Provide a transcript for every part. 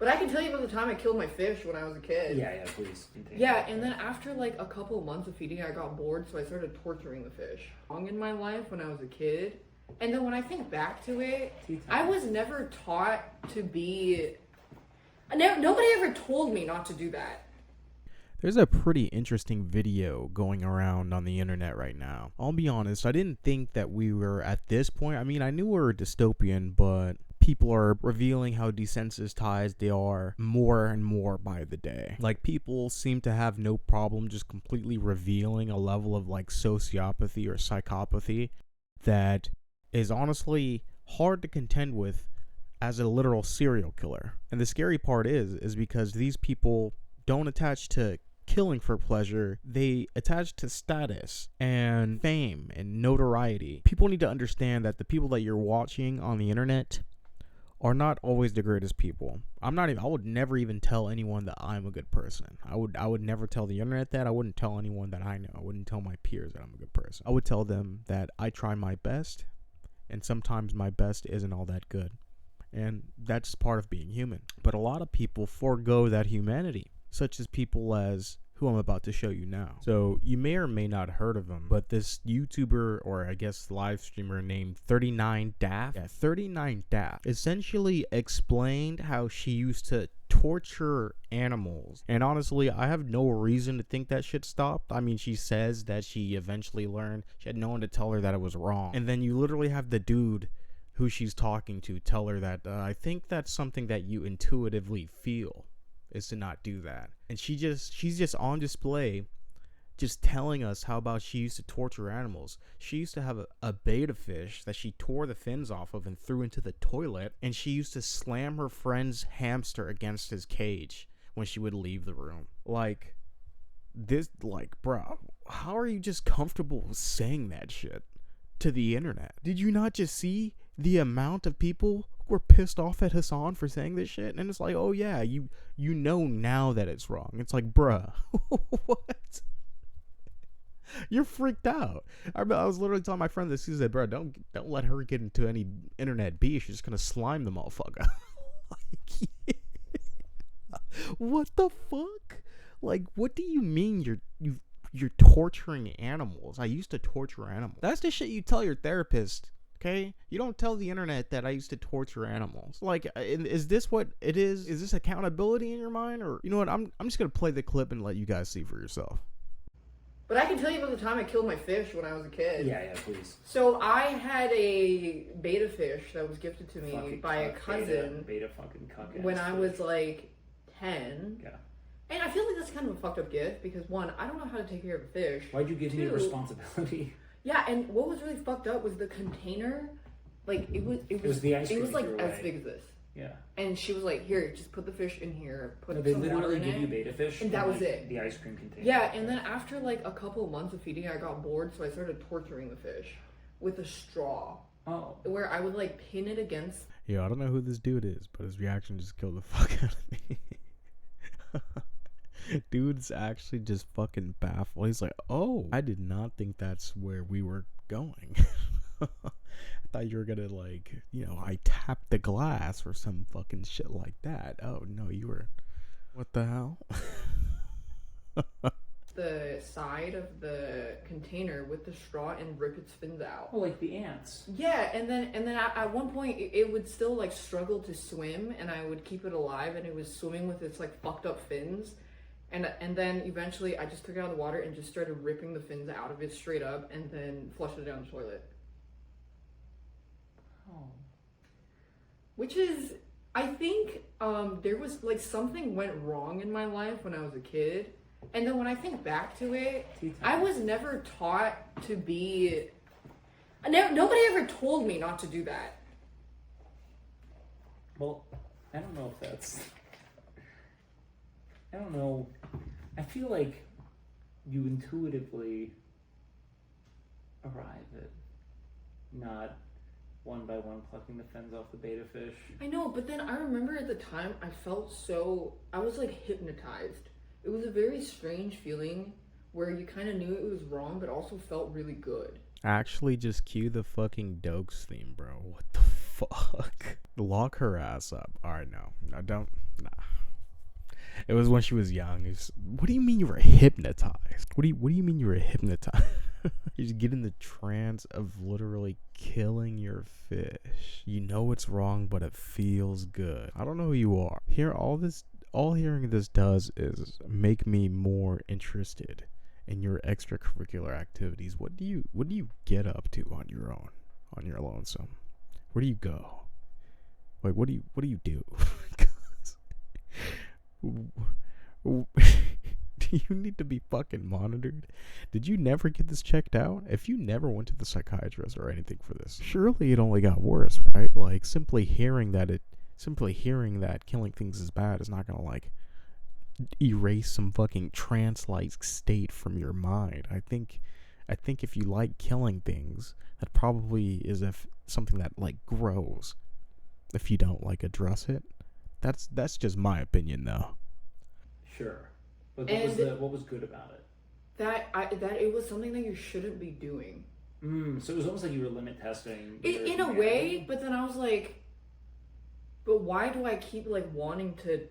But I can tell you about the time I killed my fish when I was a kid. Yeah, please. Yeah, and then after like a couple of months of feeding it, I got bored, so I started torturing the fish. Long in my life when I was a kid. And then when I think back to it, I was never taught to be... Nobody ever told me not to do that. There's a pretty interesting video going around on the internet right now. I'll be honest, I didn't think that we were at this point. I mean, I knew we were dystopian, but people are revealing how desensitized they are more and more by the day. Like, people seem to have no problem just completely revealing a level of like sociopathy or psychopathy that is honestly hard to contend with as a literal serial killer. And the scary part is because these people don't attach to killing for pleasure, they attach to status and fame and notoriety. People need to understand that the people that you're watching on the internet are not always the greatest people. I would never even tell anyone that I'm a good person. I would never tell the internet that. I wouldn't tell anyone that I know. I wouldn't tell my peers that I'm a good person. I would tell them that I try my best, and sometimes my best isn't all that good. And that's part of being human. But a lot of people forego that humanity, such as people as who I'm about to show you now. So you may or may not heard of him, but this YouTuber, or I guess live streamer named 39daft, 39daft essentially explained how she used to torture animals. And honestly, I have no reason to think that shit stopped. I mean, she says that she eventually learned, she had no one to tell her that it was wrong. And then you literally have the dude who she's talking to tell her that I think that's something that you intuitively feel, is to not do that. And she's just on display just telling us how about she used to torture animals. She used to have a betta fish that she tore the fins off of and threw into the toilet, and she used to slam her friend's hamster against his cage when she would leave the room. Like, this, like, bro, how are you just comfortable saying that shit to the internet? Did you not just see the amount of people who were pissed off at Hassan for saying this shit? And it's like, oh yeah, you know now that it's wrong. It's like, bruh, what? You're freaked out. I was literally telling my friend this. He said, bro, don't let her get into any internet beef. She's just gonna slime the motherfucker. Like, yeah. What the fuck? Like, what do you mean you're torturing animals? I used to torture animals. That's the shit you tell your therapist, okay? You don't tell the internet that I used to torture animals. Like, is this what it is? Is this accountability in your mind? Or, you know what, I'm just gonna play the clip and let you guys see for yourself. But I can tell you about the time I killed my fish when I was a kid. Yeah, please. So I had a betta fish that was gifted to me by a cousin beta fucking cuck when I was like 10. Yeah. And I feel like that's kind of a fucked up gift because, one, I don't know how to take care of a fish. Why'd you give me the responsibility? Yeah, and what was really fucked up was the container. Like, it was the ice cream. It was like as big as this. Yeah. And she was like, here, just put the fish in here, put they some water literally in give it. you beta fish, and that was it. The ice cream container. Yeah, and then after like a couple of months of feeding, I got bored, so I started torturing the fish with a straw. Oh. Where I would like pin it against. Yeah, I don't know who this dude is, but his reaction just killed the fuck out of me. Dude's actually just fucking baffled. He's like, oh, I did not think that's where we were going. I thought you were gonna, like, you know, I tapped the glass or some fucking shit like that. Oh no, you were, what the hell? The side of the container with the straw and rip its fins out. Oh, like the ants. Yeah, and then at one point it would still like struggle to swim, and I would keep it alive, and it was swimming with its like fucked up fins. And then eventually I just took it out of the water and just started ripping the fins out of it straight up, and then flushed it down the toilet. Oh. Which is, I think there was like something went wrong in my life when I was a kid. And then when I think back to it, I was never taught to be... Nobody ever told me not to do that. Well, I don't know if that's... I don't know. I feel like you intuitively arrive at not one by one plucking the fins off the betta fish. I know, but then I remember at the time I felt so... I was like hypnotized. It was a very strange feeling where you kind of knew it was wrong, but also felt really good. Actually, just cue the fucking Dokes theme, bro. What the fuck? Lock her ass up. Alright, no. No, don't. Nah. It was when she was young. What do you mean you were hypnotized? What do you mean you were hypnotized? You just get in the trance of literally killing your fish. You know it's wrong, but it feels good. I don't know who you are. All hearing this does is make me more interested in your extracurricular activities. What do you get up to on your own, on your lonesome? Where do you go? Like, what do you do? Do you need to be fucking monitored? Did you never get this checked out? If you never went to the psychiatrist or anything for this, surely it only got worse, right? Like, simply hearing that killing things is bad is not gonna, like, erase some fucking trance-like state from your mind. I think if you like killing things, that probably is something that, like, grows if you don't, like, address it. That's just my opinion, though. Sure. But what was good about it? That it was something that you shouldn't be doing. So it was almost like you were limit testing. In a way, but then I was like, but why do I keep, like, wanting to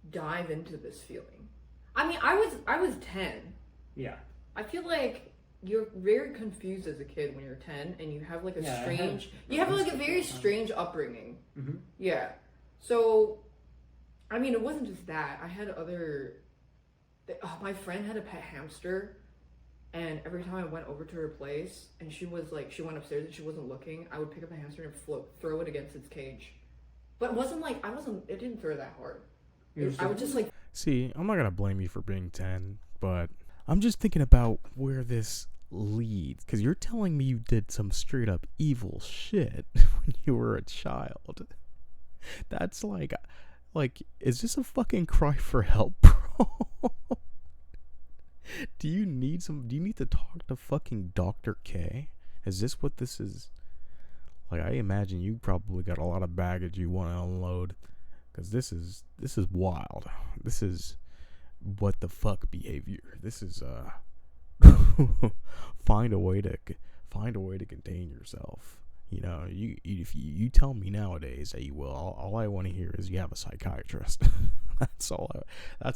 dive into this feeling? I mean, I was 10. Yeah. I feel like you're very confused as a kid when you're 10, and you have, like, a very strange upbringing. Mm-hmm. Yeah. So, I mean, it wasn't just that. I had my friend had a pet hamster, and every time I went over to her place, and she went upstairs and she wasn't looking, I would pick up a hamster and throw it against its cage. But it didn't throw that hard. I would just, like... See, I'm not gonna blame you for being 10, but I'm just thinking about where this leads, because you're telling me you did some straight up evil shit when you were a child. That's like, is this a fucking cry for help, bro? Do you need to talk to fucking Dr. K? Is this what this is? Like, I imagine you probably got a lot of baggage you want to unload, because this is wild. This is what the fuck behavior. This is find a way to contain yourself. You know, if you tell me nowadays that you will, all I want to hear is you have a psychiatrist. That's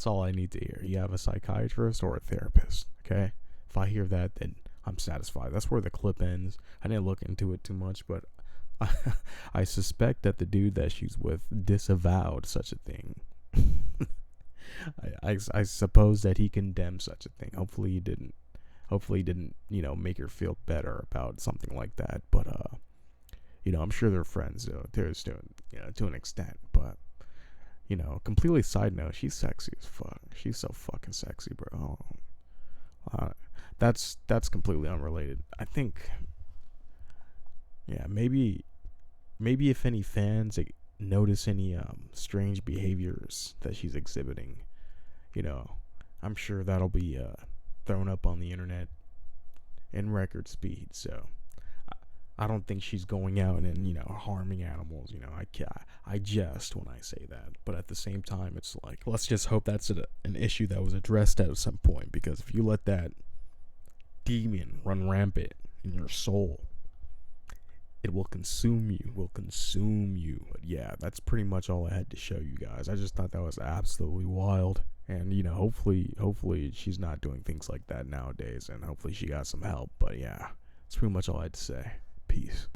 all I need to hear. You have a psychiatrist or a therapist. Okay, if I hear that, then I'm satisfied. That's where the clip ends. I didn't look into it too much, but I suspect that the dude that she's with disavowed such a thing. I suppose that he condemned such a thing. Hopefully he didn't, make her feel better about something like that. But I'm sure they're friends, to an extent. But completely side note, she's sexy as fuck. She's so fucking sexy, bro. That's completely unrelated. I think, maybe if any fans notice any strange behaviors that she's exhibiting, I'm sure that'll be thrown up on the internet in record speed. So I don't think she's going out and harming animals. I jest when I say that, but at the same time, it's like, let's just hope that's an issue that was addressed at some point, because if you let that demon run rampant in your soul, it will consume you. But yeah, that's pretty much all I had to show you guys. I just thought that was absolutely wild. And hopefully she's not doing things like that nowadays, and hopefully she got some help. But yeah, that's pretty much all I had to say. Peace.